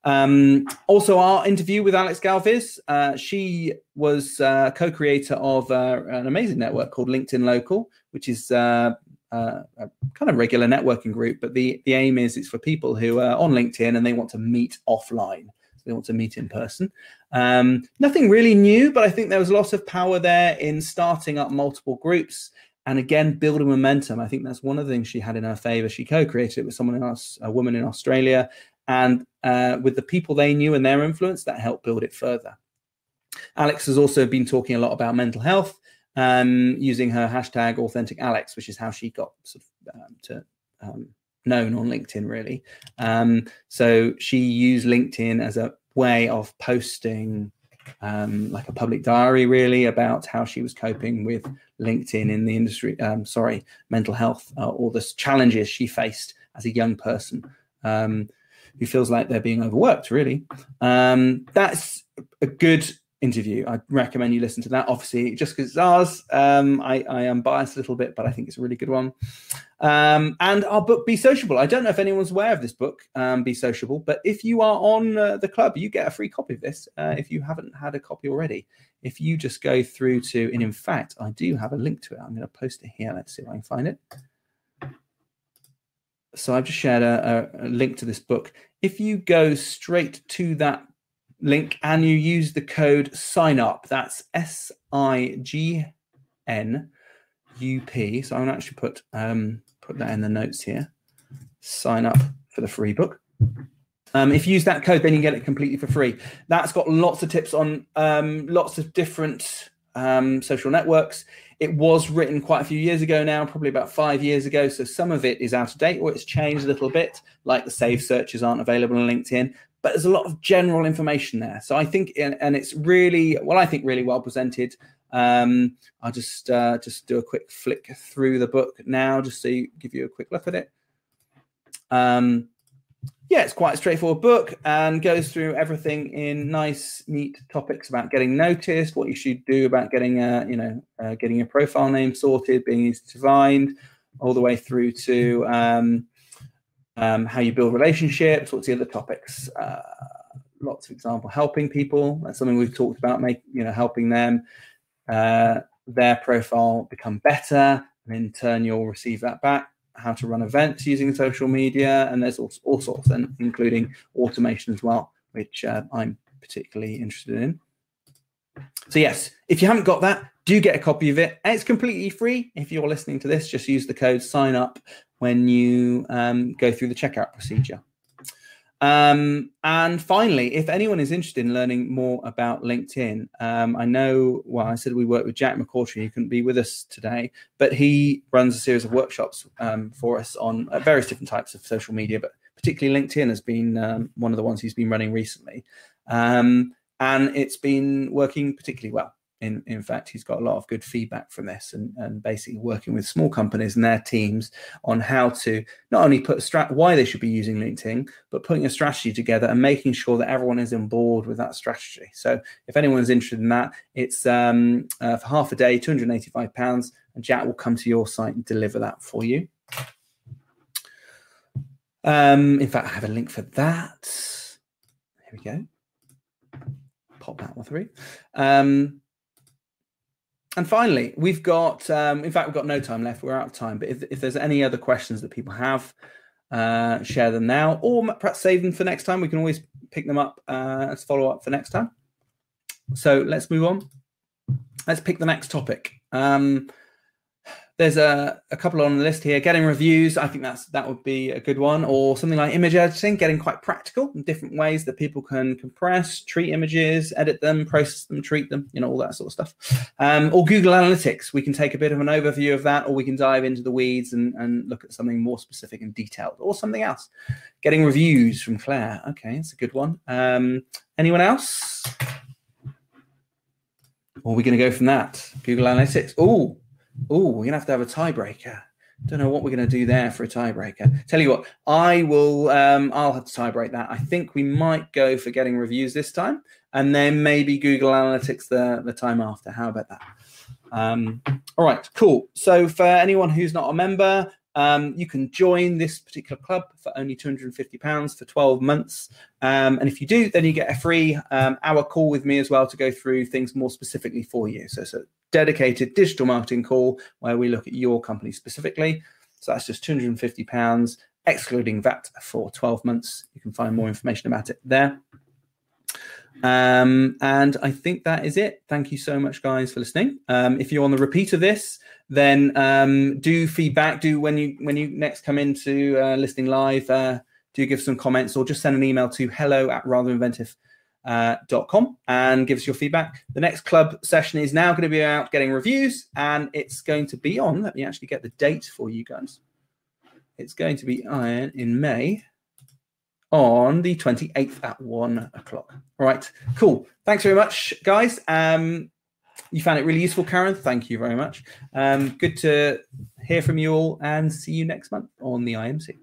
Also, our interview with Alex Galviz. She was co-creator of an amazing network called LinkedIn Local, which is a kind of regular networking group. But the aim is it's for people who are on LinkedIn and they want to meet offline. So they want to meet in person. Nothing really new, but I think there was lots of power there in starting up multiple groups. And again, building momentum. I think that's one of the things she had in her favor. She co-created it with a woman in Australia. And with the people they knew and their influence, that helped build it further. Alex has also been talking a lot about mental health, using her hashtag AuthenticAlex, which is how she got sort of known on LinkedIn, really. So she used LinkedIn as a way of posting like a public diary, really, about how she was coping with LinkedIn in the industry, mental health, or the challenges she faced as a young person. Who feels like they're being overworked, really. That's a good interview. I'd recommend you listen to that. Obviously, just because it's ours, I am biased a little bit, but I think it's a really good one. And our book, Be Sociable. I don't know if anyone's aware of this book, Be Sociable, but if you are on the club, you get a free copy of this if you haven't had a copy already. If you just go through to, and in fact, I do have a link to it. I'm going to post it here. Let's see if I can find it. So I've just shared a link to this book. If you go straight to that link and you use the code SIGNUP, that's SIGNUP. So I'm going to actually put that in the notes here. Sign up for the free book. If you use that code, then you get it completely for free. That's got lots of tips on lots of different social networks. It was written quite a few years ago now, probably about 5 years ago. So some of it is out of date or it's changed a little bit, like the save searches aren't available on LinkedIn, but there's a lot of general information there. So I think, and it's really, well, I think really well presented. I'll just do a quick flick through the book now, just so give you a quick look at it. Yeah, it's quite a straightforward book and goes through everything in nice, neat topics about getting noticed, what you should do about getting getting your profile name sorted, being easy to find, all the way through to how you build relationships, what's the other topics. Lots of example, helping people. That's something we've talked about, helping them, their profile become better, and in turn you'll receive that back. How to run events using social media, and there's all sorts, and including automation as well, which I'm particularly interested in. So yes, if you haven't got that, do get a copy of it. And it's completely free. If you're listening to this, just use the code sign up when you go through the checkout procedure. And finally, if anyone is interested in learning more about LinkedIn, I know, well, I said we work with Jack McCautry. He couldn't be with us today, but he runs a series of workshops for us on various different types of social media, but particularly LinkedIn has been one of the ones he's been running recently. And it's been working particularly well. In fact, he's got a lot of good feedback from this, and basically working with small companies and their teams on how to not only put why they should be using LinkedIn, but putting a strategy together and making sure that everyone is on board with that strategy. So if anyone's interested in that, it's for half a day, £285, and Jack will come to your site and deliver that for you. In fact, I have a link for that. Here we go. Pop that one through. And finally, we've got, in fact, we've got no time left. We're out of time. But if there's any other questions that people have, share them now, or perhaps save them for next time. We can always pick them up as follow-up for next time. So let's move on. Let's pick the next topic. There's a couple on the list here. Getting reviews, I think that would be a good one, or something like image editing, getting quite practical in different ways that people can compress, treat images, edit them, process them, treat them, you know, all that sort of stuff. Or Google Analytics, we can take a bit of an overview of that, or we can dive into the weeds and look at something more specific and detailed, or something else. Getting reviews from Claire. Okay, that's a good one. Anyone else? Or are we going to go from that? Google Analytics. Oh, we're gonna have to have a tiebreaker. Don't know what we're gonna do there for a tiebreaker. Tell you what, I'll have to tiebreak that. I think we might go for getting reviews this time, and then maybe Google Analytics the time after. How about that? All right, cool. So for anyone who's not a member, you can join this particular club for only £250 for 12 months. And if you do, then you get a free hour call with me as well to go through things more specifically for you. So it's a dedicated digital marketing call where we look at your company specifically. So that's just £250, excluding VAT, for 12 months. You can find more information about it there. And I think that is it. Thank you so much, guys, for listening. If you're on the repeat of this, then do feedback. Do when you next come into listening live, do give some comments, or just send an email to hello@ratherinventive.com and give us your feedback. The next club session is now going to be about getting reviews, and it's going to be on. Let me actually get the date for you guys. It's going to be in May, on the 28th at 1 o'clock. All right, cool. Thanks very much, guys. You found it really useful, Karen. Thank you very much. Good to hear from you all, and see you next month on the IMC.